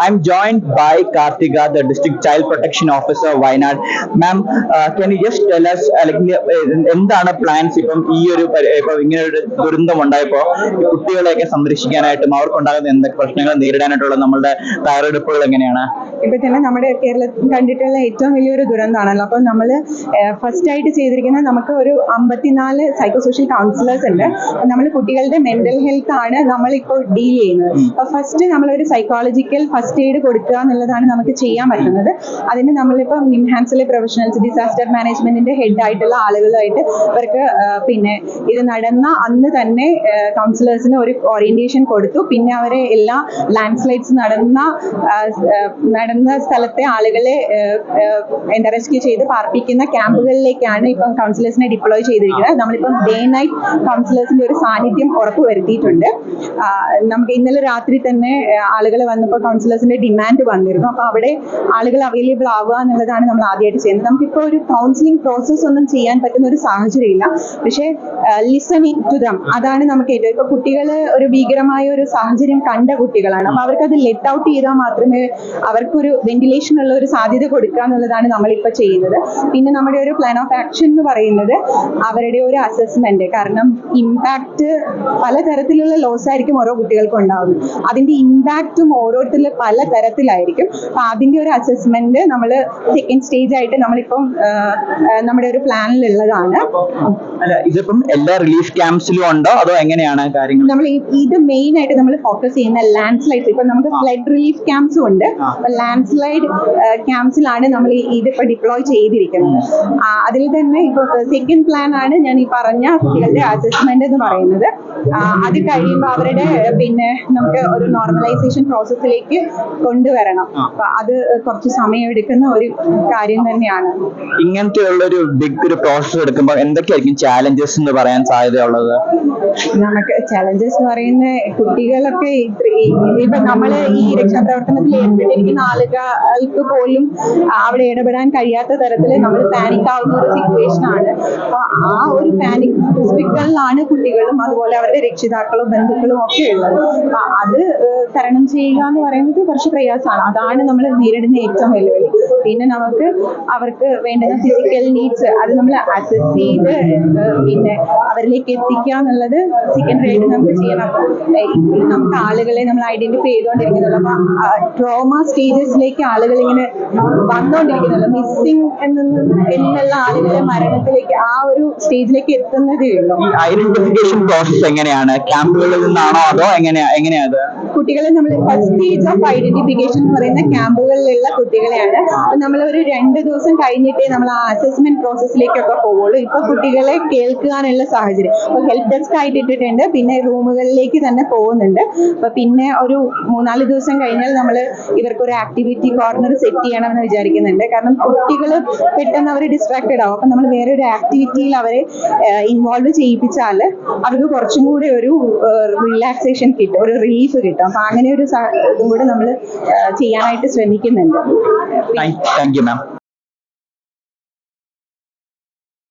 I'm joined by Kartika, the District Child Protection Officer, Wayanad. Ma'am, can you just tell us എന്താണ് plans ഇപ്പം ഈ ഒരു ഇപ്പൊ ഇങ്ങനെ ഒരു ദുരന്തം ഉണ്ടായപ്പോ കുട്ടികളെയൊക്കെ സംരക്ഷിക്കാനായിട്ടും അവർക്കുണ്ടാകുന്ന എന്തൊക്കെ പ്രശ്നങ്ങൾ നേരിടാനായിട്ടുള്ള നമ്മളുടെ തയ്യാറെടുപ്പുകൾ എങ്ങനെയാണ്? ഇപ്പൊ തന്നെ നമ്മുടെ കേരളത്തിൽ കണ്ടിട്ടുള്ള ഏറ്റവും വലിയൊരു ദുരന്തമാണല്ലോ. അപ്പൊ നമ്മൾ ഫസ്റ്റ് ആയിട്ട് ചെയ്തിരിക്കുന്നത്, നമുക്ക് ഒരു 54 സൈക്കോ സോഷ്യൽ കൗൺസിലേഴ്സ് ഉണ്ട്. നമ്മൾ കുട്ടികളുടെ മെന്റൽ ഹെൽത്ത് ആണ് നമ്മളിപ്പോൾ ഡീൽ ചെയ്യുന്നത്. അപ്പൊ ഫസ്റ്റ് നമ്മളൊരു സൈക്കോളജിക്കൽ ഫസ്റ്റ് എയ്ഡ് കൊടുക്കുക എന്നുള്ളതാണ് നമുക്ക് ചെയ്യാൻ പറ്റുന്നത്. അതിന് നമ്മളിപ്പോൾ നിംഹാൻസിലെ പ്രൊഫഷണൽസ്, ഡിസാസ്റ്റർ മാനേജ്മെന്റിന്റെ ഹെഡ് ആയിട്ടുള്ള ആളുകളുമായിട്ട് ഇവർക്ക് പിന്നെ ഇത് നടന്ന അന്ന് തന്നെ കൗൺസിലേഴ്സിന് ഒരു ഓറിയന്റേഷൻ കൊടുത്തു. പിന്നെ അവരെ എല്ലാ ലാൻഡ് സ്ലൈഡ്സ് നടന്ന സ്ഥലത്തെ ആളുകളെ റെസ്ക്യൂ ചെയ്ത് പാർപ്പിക്കുന്ന ക്യാമ്പുകളിലേക്കാണ് ഇപ്പം കൗൺസിലേഴ്സിനെ ഡിപ്ലോയ് ചെയ്തിരിക്കുന്നത്. നമ്മളിപ്പം ഡേ നൈറ്റ് കൗൺസിലേഴ്സിന്റെ ഒരു സാന്നിധ്യം ഉറപ്പുവരുത്തിയിട്ടുണ്ട്. നമുക്ക് ഇന്നലെ രാത്രി തന്നെ ആളുകൾ വന്നപ്പോൾ കൗൺസിലേഴ്സിന്റെ ഡിമാൻഡ് വന്നിരുന്നു. അപ്പോൾ അവിടെ ആളുകൾ അവൈലബിൾ ആവുക എന്നുള്ളതാണ് നമ്മൾ ആദ്യമായിട്ട് ചെയ്യുന്നത്. നമുക്കിപ്പോൾ ഒരു കൗൺസിലിംഗ് പ്രോസസ് ഒന്നും ചെയ്യാൻ പറ്റുന്ന ഒരു സാഹചര്യമില്ല. പക്ഷേ ലിസണിങ് ടു ദം, അതാണ് നമുക്ക് ഏറ്റവും. ഇപ്പോൾ കുട്ടികൾ ഒരു ഭീകരമായ ഒരു സാഹചര്യം കണ്ട കുട്ടികളാണ്. അപ്പോൾ അവർക്കത് ലെറ്റ് ഔട്ട് ചെയ്താൽ മാത്രമേ അവർക്കൊരു വെന്റിലേഷൻ ഉള്ള ഒരു സാധ്യത കൊടുക്കുക എന്നുള്ളതാണ് നമ്മളിപ്പോൾ ചെയ്യുന്നത്. പിന്നെ നമ്മുടെ ഒരു പ്ലാൻ ഓഫ് ആക്ഷൻ എന്ന് പറയുന്നത് അവരുടെ ഒരു അസസ്മെന്റ്. കാരണം ഇമ്പാക്ട് പലതരത്തിലുള്ള ലോസ് ആയിരിക്കും ഓരോ കുട്ടികൾക്കും ഉണ്ടാവുന്നത്. അതിന്റെ ഇമ്പാക്റ്റും ഓരോരുത്തരിലും പല തരത്തിലായിരിക്കും. അപ്പൊ അതിന്റെ ഒരു അസസ്മെന്റ് നമ്മൾ സെക്കൻഡ് സ്റ്റേജ് ആയിട്ട് നമ്മളിപ്പം നമ്മുടെ ഒരു പ്ലാനിലുള്ളതാണ്. ഇതിപ്പം എല്ലാ റിലീഫ് ക്യാമ്പ്സിലും ഉണ്ടോ അതോ എങ്ങനെയാണ് കാര്യങ്ങൾ? നമ്മൾ ഇത് മെയിൻ ആയിട്ട് നമ്മൾ ഫോക്കസ് ചെയ്യുന്ന ലാൻഡ് സ്ലൈഡ്സ്. ഇപ്പൊ നമുക്ക് ഫ്ലഡ് റിലീഫ് ക്യാമ്പ്സും ഉണ്ട്. ലാൻഡ് സ്ലൈഡ് ക്യാമ്പ്സിലാണ് നമ്മൾ ഇതിപ്പോ ഡിപ്ലോയ് ചെയ്തിരിക്കുന്നത്. അതിൽ തന്നെ ഇപ്പൊ സെക്കൻഡ് പ്ലാൻ ആണ് ഞാൻ ഈ പറഞ്ഞ കുട്ടികളുടെ അസസ്മെന്റ് എന്ന് പറയുന്നത്. അത് കഴിയുമ്പോൾ അവരുടെ പിന്നെ നമുക്ക് ഒരു നോർമലൈസേഷൻ പ്രോസസ്സിലേക്ക് കൊണ്ടുവരണം. അപ്പൊ അത് കുറച്ച് സമയം എടുക്കുന്ന ഒരു കാര്യം തന്നെയാണ്. ഇങ്ങനത്തെ ഉള്ളൊരു ബിഗ് ഒരു പ്രോസസ് എടുക്കുമ്പോൾ എന്തൊക്കെയായിരിക്കും ചാലഞ്ചസ് എന്ന് പറയാൻ സാധ്യതയുള്ളത്? നമുക്ക് ചലഞ്ചസ് എന്ന് പറയുന്ന കുട്ടികളൊക്കെ ഇപ്പൊ നമ്മൾ ഈ രക്ഷാപ്രവർത്തനത്തിൽ ഏർപ്പെട്ടിരിക്കുന്ന ആളുകൾക്ക് പോലും അവിടെ ഇടപെടാൻ കഴിയാത്ത തരത്തിൽ നമ്മൾ പാനിക് ആവുന്ന ഒരു സിറ്റുവേഷൻ ആണ്. അപ്പൊ ആ ഒരു പാനിക് സിറ്റുവേഷനിലാണ് കുട്ടികളും അതുപോലെ അവരുടെ രക്ഷിതാക്കളും ബന്ധുക്കളും ഒക്കെ ഉള്ളത്. അപ്പൊ അത് തരണം ചെയ്യുക എന്ന് പറയുന്നത് കുറച്ച് പ്രയാസമാണ്. അതാണ് നമ്മൾ നേരിടുന്ന ഏറ്റവും വെല്ലുവിളി. പിന്നെ നമുക്ക് അവർക്ക് വേണ്ടുന്ന ഫിസിക്കൽ നീഡ്സ് അത് നമ്മൾ അസസ് ചെയ്ത് പിന്നെ അവരിലേക്ക് എത്തിക്കുക എന്നുള്ളത് സെക്കൻഡറി ആയിട്ട് നമുക്ക് ചെയ്യണം. നമുക്ക് ആളുകളെ നമ്മൾ ഐഡന്റിഫൈ ചെയ്തുകൊണ്ടിരിക്കുന്നുള്ളൂ. അപ്പൊ ട്രോമ സ്റ്റേജസിലേക്ക് ആളുകൾ ഇങ്ങനെ വന്നുകൊണ്ടിരിക്കുന്നുള്ളൂ. മിസ്സിംഗ് എന്നുള്ള ആളുകളെ മരണത്തിലേക്ക് ആ ഒരു സ്റ്റേജിലേക്ക് എത്തുന്നതേ ഉള്ളൂ. ഐഡന്റിഫിക്കേഷൻ പ്രോസസ് എങ്ങനെയാണ്? ക്യാമ്പുകളിൽ നിന്നാണോ അതോ എങ്ങനെയാ അത്? കുട്ടികളെ നമ്മൾ ഫസ്റ്റ് സ്റ്റേജ് ഓഫ് ഐഡന്റിഫിക്കേഷൻ എന്ന് പറയുന്ന ക്യാമ്പുകളിലുള്ള കുട്ടികളെയാണ്. നമ്മൾ ഒരു 2 ദിവസം കഴിഞ്ഞിട്ടേ നമ്മൾ ആ അസസ്മെന്റ് പ്രോസസ്സിലേക്കൊക്കെ പോവുള്ളൂ. ഇപ്പൊ കുട്ടികളെ കേൾക്കാനുള്ള സാഹചര്യം ഇപ്പൊ ഹെൽപ്പ് ഡെസ്ക് ആയിട്ട് ഇട്ടിട്ടുണ്ട്. പിന്നെ റൂമുകളിലേക്ക് തന്നെ പോകുന്നുണ്ട്. അപ്പൊ പിന്നെ ഒരു 3-4 ദിവസം കഴിഞ്ഞാൽ നമ്മൾ ഇവർക്കൊരു ആക്ടിവിറ്റി കോർണർ സെറ്റ് ചെയ്യണം എന്ന് വിചാരിക്കുന്നുണ്ട്. കാരണം കുട്ടികൾ പെട്ടെന്ന് അവർ ഡിസ്ട്രാക്റ്റഡ് ആവും. അപ്പൊ നമ്മൾ വേറെ ഒരു ആക്ടിവിറ്റിയിൽ അവരെ ഇൻവോൾവ് ചെയ്യിപ്പിച്ചാൽ അവർക്ക് കുറച്ചും കൂടി ഒരു റിലാക്സേഷൻ കിട്ടും, ഒരു റിലീഫ് കിട്ടും. അപ്പൊ അങ്ങനെ ഒരു ഇതും കൂടെ നമ്മൾ ചെയ്യാനായിട്ട് ശ്രമിക്കുന്നുണ്ട്. Thank you ma'am.